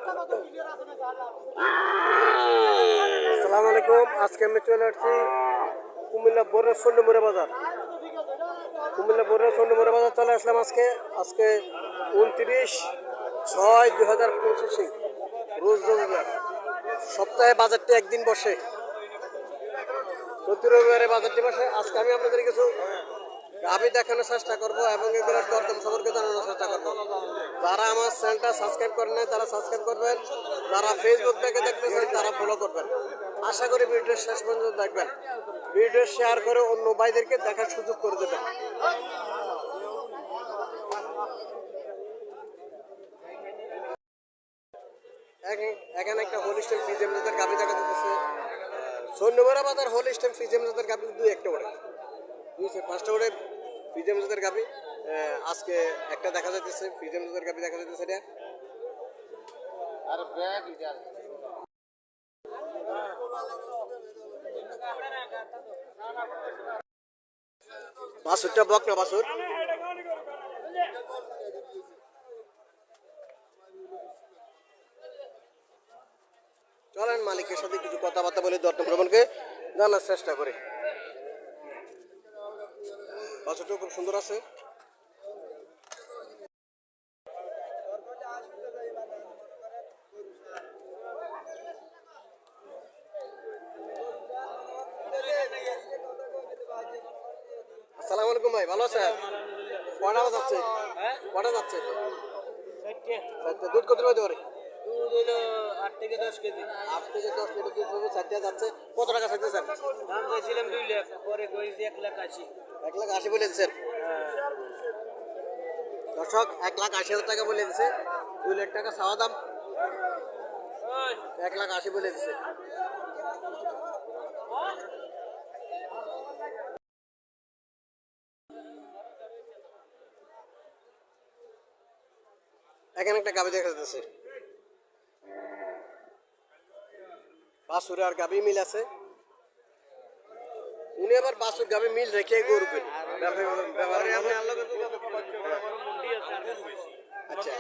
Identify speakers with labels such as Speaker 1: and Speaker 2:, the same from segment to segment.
Speaker 1: আসসালামু আলাইকুম। আজকে আমি চলে আসছি কুমিল্লা বড় সন্ডমুড়া বাজার। কুমিল্লা বড় সন্ডমুড়া বাজার চলে আসলাম আজকে। আজকে 29/6/2025 রোজ রবিবার। সপ্তাহে বাজারটি একদিন বসে, প্রতি রবিবারে বাজারটি বসে। আজকে আমি আপনাদের কিছু গাভী দেখানোর চেষ্টা করবো এবং এগুলোর দরদাম সম্পর্কে জানানোর চেষ্টা করবো। যারা আমার চ্যানেলটা সাবস্ক্রাইব করেন নাই তারা সাবস্ক্রাইব করবেন, যারা ফেসবুক থেকে দেখতেছেন তারা ফলো করবেন। আশা করি ভিডিও শেষ পর্যন্ত দেখবেন, ভিডিও শেয়ার করে অন্য ভাইদেরকে দেখার সুযোগ করে দেবেন। এখানে একটা হোলিস্টেম ফিজিয়াম জাতের গাভী দেখা যাচ্ছে। সন্ধ্যেবেলা বাজার হোলিস্টেম ফিজিয়াম জাতের গাভী দুই একটা ওড়ে, পাঁচটা ওড়ে ফিজিয়াম জাতের গাভী। আজকে একটা দেখা যাচ্ছে ফিজিয়াম জাতের গাভী দেখা যাচ্ছে। এটা আর বাছুরটা বক না বাছুর। চলেন মালিকের সাথে কিছু কথাবার্তা বলে দরদাম প্রমাণকে জানার চেষ্টা করি। বাছুরটা খুব সুন্দর আছে। আসসালামু আলাইকুম ভাই, ভালো আছেন? কটা যাচ্ছে? কটা যাচ্ছে? দুধ কত হতে পারে?
Speaker 2: দুধ হলো 8 থেকে 10 কেজি।
Speaker 1: 8 থেকে 10 লিটার দুধ হবে। চারটে যাচ্ছে। কত টাকা চাইতেছেন?
Speaker 2: দাম চাইছিলাম 2 লাখ, পরে কইছি 1,80,000।
Speaker 1: 1,80,000 বলে দিচ্ছেন। দর্শক 1,80,000 টাকা বলে দিচ্ছে। 2 লাখ টাকা চাওয়া দাম, 1,80,000 বলে দিচ্ছে। এখানে একটা গাভী দেখা যাচ্ছে। বাছুর আর গাভী মিল আছে। উনি আবার বাছুর গাভী মিল রেখে গরু কিনে। আচ্ছা,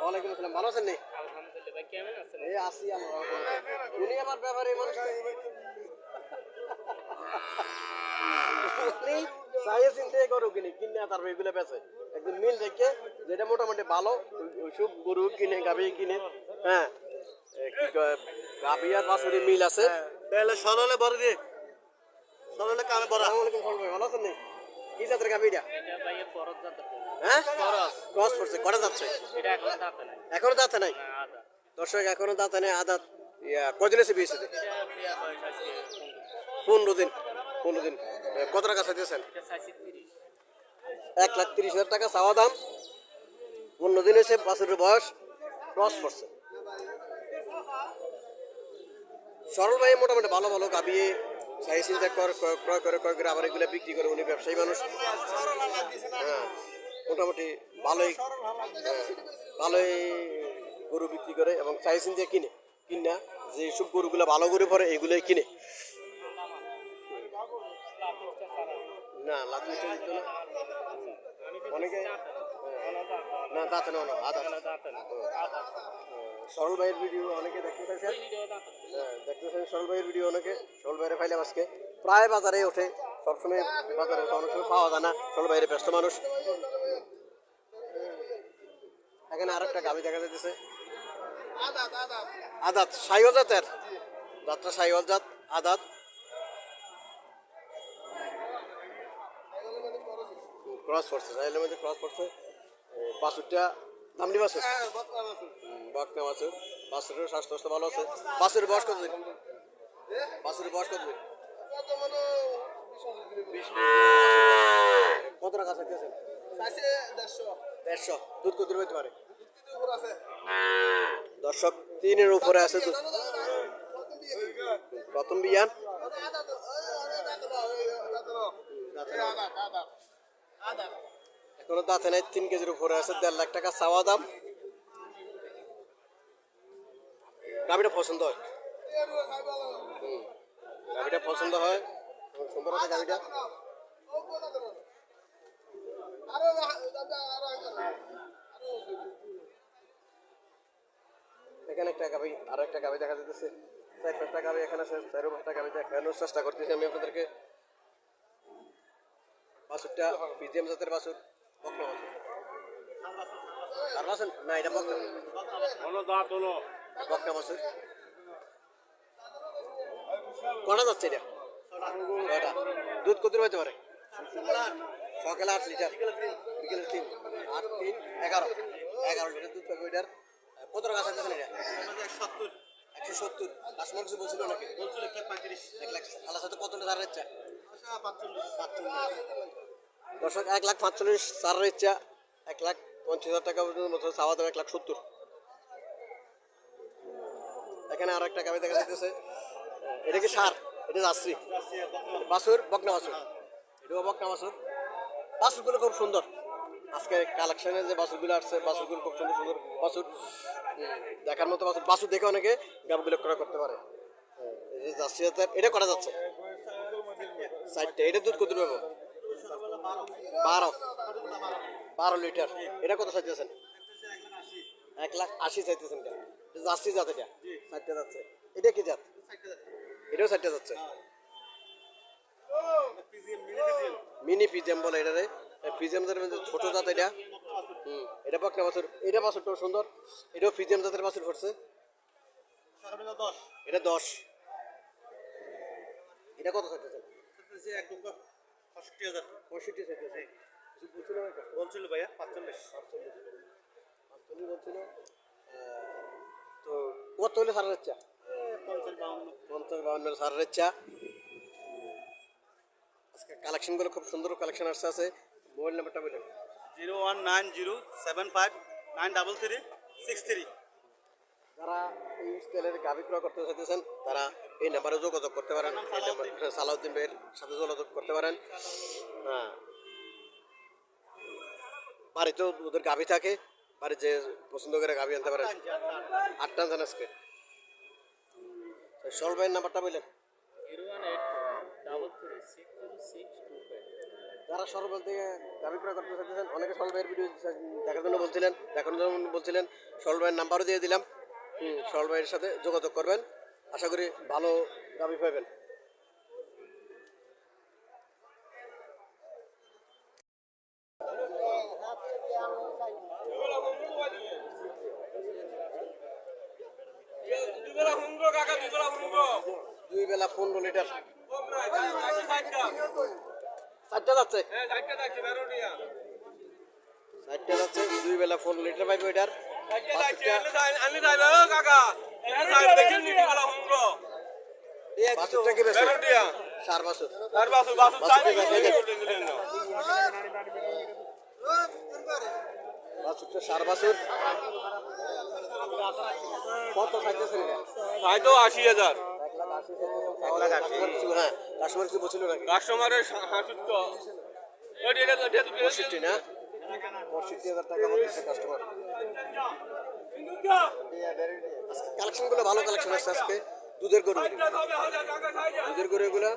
Speaker 1: ওয়ালাইকুম আসসালাম। ভালো আছেন?
Speaker 2: আলহামদুলিল্লাহ ভাই, কেমন আছেন?
Speaker 1: এই আসি আমরা। উনি আবার ব্যাপারে মানুষ চাইয়ে চিনতে গরু কিনে কিনে তারপর এগুলো বেচে। একদম মিল রেখে যেটা মোটামুটি ভালো ওইসব গরু কিনে গাভী কিনে। হ্যাঁ, কি কয় গাভী আর বাছুরি মিল আছে। তাহলে সরলে বড় দিয়ে সরলে কামে বড়। আসসালামু আলাইকুম ভাই, ভালো আছেন? কি জাতের গাভী এটা?
Speaker 2: এটা ভাই ফরজ জাতের।
Speaker 1: হ্যাঁ,
Speaker 2: ফরজ।
Speaker 1: ক্রস করছে। কটা যাচ্ছে?
Speaker 2: এটা এখন দাঁতে নাই।
Speaker 1: এখনো দাঁতে নাই।
Speaker 2: না, আদা।
Speaker 1: দর্শক এখনো দাঁতে নেই। আদা কদিন এসে বিয়েছে?
Speaker 2: এটা বিয়া বয়স আছে
Speaker 1: 15 দিন। 15 দিন। কত টাকা চাইতেছেন?
Speaker 2: এটা চাইছি 30।
Speaker 1: 1,30,000 টাকা চাওয়া দাম। 15 দিন এসে বাছুরের বয়স ক্রস করছে। সরল ভাই মোটামুটি ভালো ভালো গাভী সাই চিন্তা ক্রয় করে আবার এগুলো বিক্রি করে। উনি ব্যবসায়ী মানুষ। হ্যাঁ, মোটামুটি ভালোই ভালোই গরু বিক্রি করে এবং সাই চিন্তা কিনে কিনা যে সব গরুগুলো ভালো গরু পরে এইগুলোই কিনে। না লাভ দিত না অনেকে। না দাঁতে না, আদা। সরল ভাইয়ের ভিডিও অনেকে দেখতে চাইছেন। হ্যাঁ, দেখতে চাইছেন সরল ভাইয়ের ভিডিও অনেকে। সরল ভাইয়ের ফাইলাম আজকে প্রায় বাজারে ওঠে, সবসময় বাজারে ওঠে, অনেক সময় পাওয়া যায় না। সরল ভাইয়ের ব্যস্ত মানুষ। এখানে আর একটা গাভী দেখা যাচ্ছে। আদাত সাইওয়াল জাতের, যাত্রা সাইওয়াল জাত আদাত। ক্রস পড়ছে, সাইলের মধ্যে ক্রস পড়ছে। বাছুরটা দামনি বাছুর, বকনা বাছুর। বাছুরের স্বাস্থ্য ভালো আছে। বাছুরের বয়স কত দিন? বাছুরের বয়স কত দিন? কত টাকা চাইতেছেন? 150। দুধ কত হইতে পারে? দর্শক 3-এর উপরে আছে দুধ। প্রথম বিয়ান। এখনো দাঁতে নাই। 3 কেজির উপরে আছে। 1.5 লাখ টাকা চাওয়া দাম। গাভীটা পছন্দ হয়। গাভীটা পছন্দ হয়। সুন্দর আছে গাভীটা। এখানে একটা গাবি আর একটা গাবি দেখা যাচ্ছে, 4-5টা গাবি এখানে আছে, 4-5টা গাবি দেখানোর চেষ্টা করতেছি আমি আপনাদেরকে। বাছুরটা ফিজিয়াম জাতের বাছুর, বকনা বাছুর। আর বাছুর না, এটা বকনা, বকনা বাছুর। কটা যাচ্ছে এটা? 6টা। দুধ কত হতে পারে? সকালে 8 লিটার, বিকেলে 3, 8, 3, 11 লিটার দুধ পাবে এটার। কত টাকা চাইতেছেন এটা? 170। কাস্টমার কিছু বলছিল নাকি? 1 লাখ। আল্লাহ সাথে কত টাকা ইচ্ছা? 45। দর্শক 1,45,000 সারের ইচ্ছা, 1,50,000 টাকা পর্যন্ত চাওয়া দাম 1,70,000। এখানে আর একটা গাভি দেখা যাচ্ছে, এটা কি সার? এটা জার্সি বাছুর, বকনা বাছুর। এটাও বকনা বাছুর। বাছুরগুলো খুব সুন্দর, আজকে কালেকশনে যে বাছুরগুলো আসছে, বাছুরগুলো খুব সুন্দর সুন্দর বাছুর, দেখার মতো বাছুর। বাছুর দেখে অনেকে গাভীগুলো ক্রয় করতে পারে। এই যে জার্সি জাতের, এটা করা যাচ্ছে 4টে। এটা দুধ কত পাবো? 12 লিটার। এটা কত চাইতেছেন? 1,80,000 চাইতেছেন। এটা জার্সি জাত, এটা 4টে যাচ্ছে। এটা কি জাত? এটাও 4টে যাচ্ছে। মিনি পিজিএম বলে এটারে, পিজিএম জাতের মধ্যে ছোট জাত এটা। এটা বকনা বাছুর। এটা বাছুরটাও সুন্দর, এটাও পিজিএম জাতের বাছুর করছে। এটা 10। এটা কত চাইতেছেন? 65 চাইতেছে।
Speaker 3: বলছিল ভাইয়া 45
Speaker 1: বলছিল। তো কত হলে সারার ইচ্ছা? 50-52 সারার ইচ্ছা। আজকে কালেকশনগুলো খুব সুন্দর কালেকশন আছে। মোবাইল নাম্বারটা বলুন।
Speaker 3: 01907593363।
Speaker 1: যারা এই স্টাইলের গাভি ক্রয় করতে চাইতেছেন তারা এই নাম্বারে যোগাযোগ করতে পারেন। এই নাম্বার সালাউদ্দিন ভাইয়ের সাথে যোগাযোগ করতে পারেন। হ্যাঁ, বাড়িতেও ওদের গাভি থাকে, বাড়ি যে পছন্দ করে গাভি আনতে পারেন। 8টা আনছেন আজকে। সল ভাইয়ের নাম্বারটা বললেন।
Speaker 2: 01833360625।
Speaker 1: যারা সরবল থেকে গাভি ক্রয় করতে চাইতেছেন, অনেকে সল ভাইয়ের ভিডিও দেখার জন্য বলছিলেন, সল ভাইয়ের নাম্বারও দিয়ে দিলাম। সল ভাইয়ের সাথে যোগাযোগ করবেন, আশা করি ভালো গাভি পাবেন। দুই বেলা 15 লিটার। 4টে যাচ্ছে। 4টে যাচ্ছে, 2 বেলা 15 লিটার পাইবে এটার। বাছুরটা কি বেশি? সার বাছুর। বাছুরটা সার বাছুর। কত খাইতেছেন এটা?
Speaker 3: 80,000।
Speaker 1: 1,80,000। হ্যাঁ, কাস্টমার কিছু বলছিল নাকি?
Speaker 3: কাস্টমারের হাসির তো
Speaker 1: 65 না? 65,000 টাকা বলতেছে কাস্টমার। কালেকশনগুলো ভালো কালেকশন আসছে আজকে। দুধের গরু এগুলা।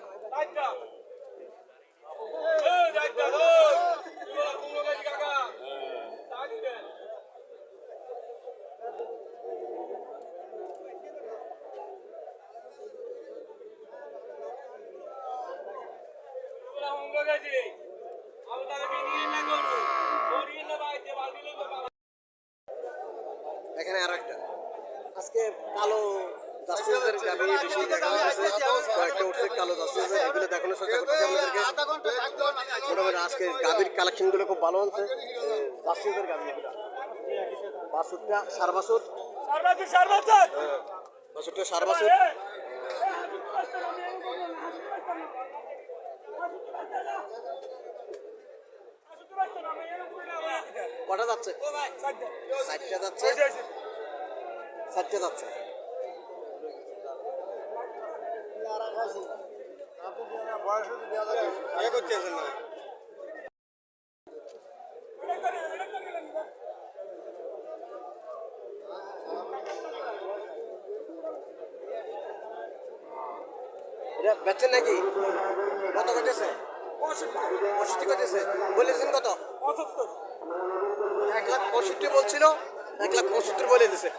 Speaker 1: এখানে আর একটা আজকে কালো জার্সিদের গাভী বেশি দেখা যাচ্ছে, কয়েকটা উঠছে কালো জার্সিদের, এগুলো দেখানোর চেষ্টা করতেছি আপনাদেরকে। মোটামুটি আজকে গাভীর কালেকশনগুলো খুব ভালো আছে। জার্সিদের গাভী এগুলো। বাছুরটা সার বাছুর। বাছুরটা সার বাছুর। কটা যাচ্ছে? 4টে যাচ্ছে। 4টে যাচ্ছে। এটা বেচছেন নাকি? কত কেটেছে? 65 কেটেছে। বলেছেন কত? 1,65,000 বলছিল, 1,65,000 বলে দিছে।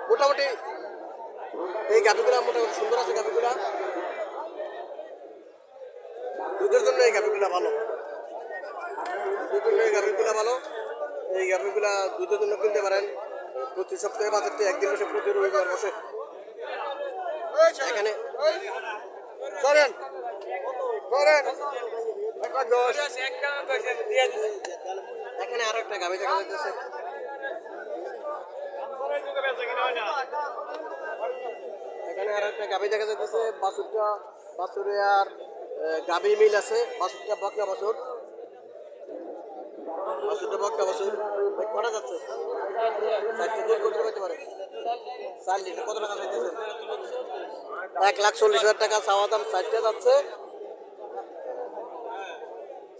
Speaker 1: মোটামুটি এই গাভিগুলা মোটামুটি সুন্দর আছে গাভিগুলা। দুধের জন্য এই গাভিগুলা ভালো, দুধের জন্য এই গাভিগুলা ভালো। এই গাভিগুলা দুধের জন্য কিনতে পারেন। প্রতি সপ্তাহে বাজারতে একদিন বসে, প্রতি রবিবার বসে। এখানে করেন করেন এখানে আরো একটা গাভি দেখা যাচ্ছে। এখানে আরো একটা গাভি দেখা যাচ্ছে। বাছুরে আর গাভি মিল আছে। বাছুরটা বকনা বাছুর, বাছুরটা বকনা বাছুর। কটা যাচ্ছে? 4 দুধ কত পেতে পারে? 4 লিটার। কত টাকা চাইতেছেন? 1,40,000 টাকা চাওয়া দাম। 4টা যাচ্ছে।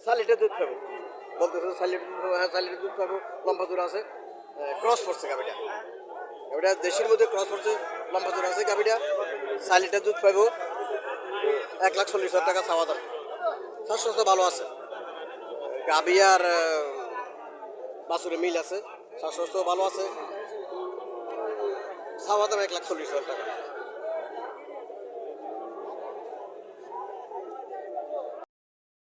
Speaker 1: 4 লিটার দুধ পাবো বলতেছে। 4 লিটার, হ্যাঁ 4 লিটার দুধ পাবো। লম্বা জোড়া আছে, ক্রস পড়ছে গাভিটা। গাভিটা দেশের মধ্যে ক্রস পড়ছে, লম্বা জোড়া আছে গাভিটা। 4 লিটার দুধ পাবো। 1,40,000 টাকা চাওয়া দাম। স্বাস্থ্য ভালো আছে। গাভি আর বাছুরে মিল আছে, স্বাস্থ্য ভালো আছে। চাওয়া দাম 1,40,000 টাকা।